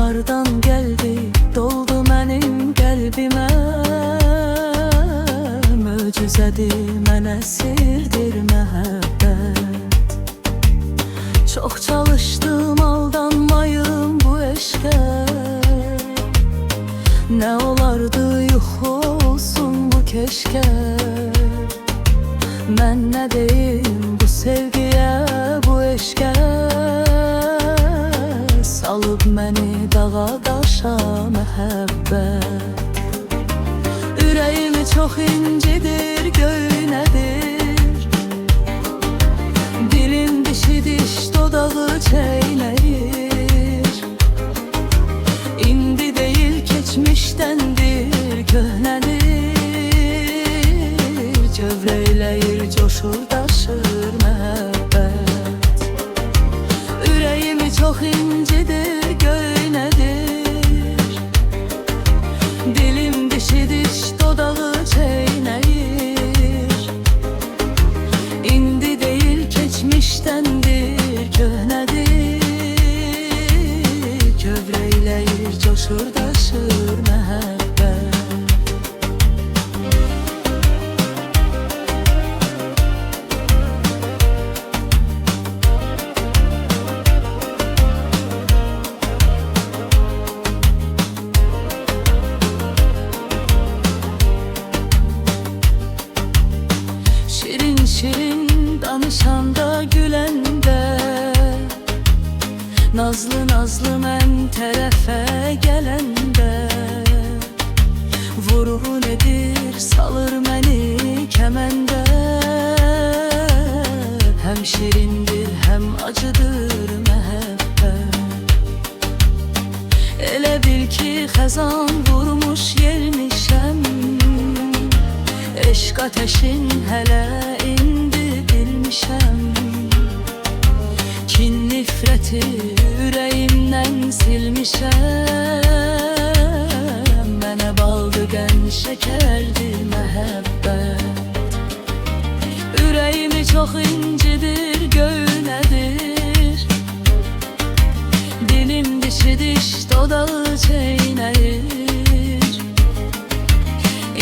Hardan geldi, doldu mənim qəlbimə. Möcüzədir, mənə sirdir məhəbbət. Çox çalışdım, aldanmayım bu eşqə. Nə olardı, yuxu olsun bu keşkə. Mən nə deyim bu sevgiyə, bu eşqə. Salıb məni dağa daşa məhəbbət. Ürəyimi çox incidir, göynədir. Dilim dişi diş, dodağı çeynəyir. İndi deyil keçmişdəndir, köhnədir. Cövreyləyir, coşur, daşır məhəbbət. Ürəyimi çox incidir, göynədir. Dilim dişi diş, dodağı çeynəyir. İndi deyil keçmişdəndir, köhnədir. Kövrəyləyir, coşur, daşır məhəbbət. Şirin şirin danışanda, güləndə. Nazlı nazlı mən tərəfə gələndə. Vurğun edir, salır məni kəməndə. Həm şirindir, həm acıdır məhəbbət. Elə bil ki xəzan vurmuş yermişəm. Eşq ateşin hələ indi bilmişəm. Kin nifrəti ürəyimdən silmişəm. Mənə baldı qən şəkərdir məhəbbət. Ürəyimi çox incidir, göynədir. Dilim dişi diş, dodağı çeynəyir.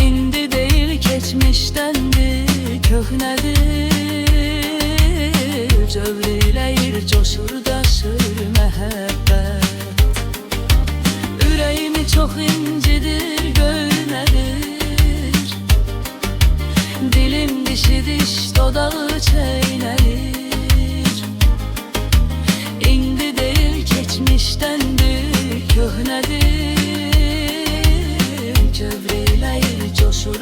İndi deyil keçmişdəndir, köhnədir. Cövreyləyir, coşur, daşır məhəbbət. Ürəyimi çox incidir, göynədir. Dilim dişi diş, dodağı çeynəyir. İndi deyil keçmişdəndir, köhnədir. Kövrəyləyir, coşur,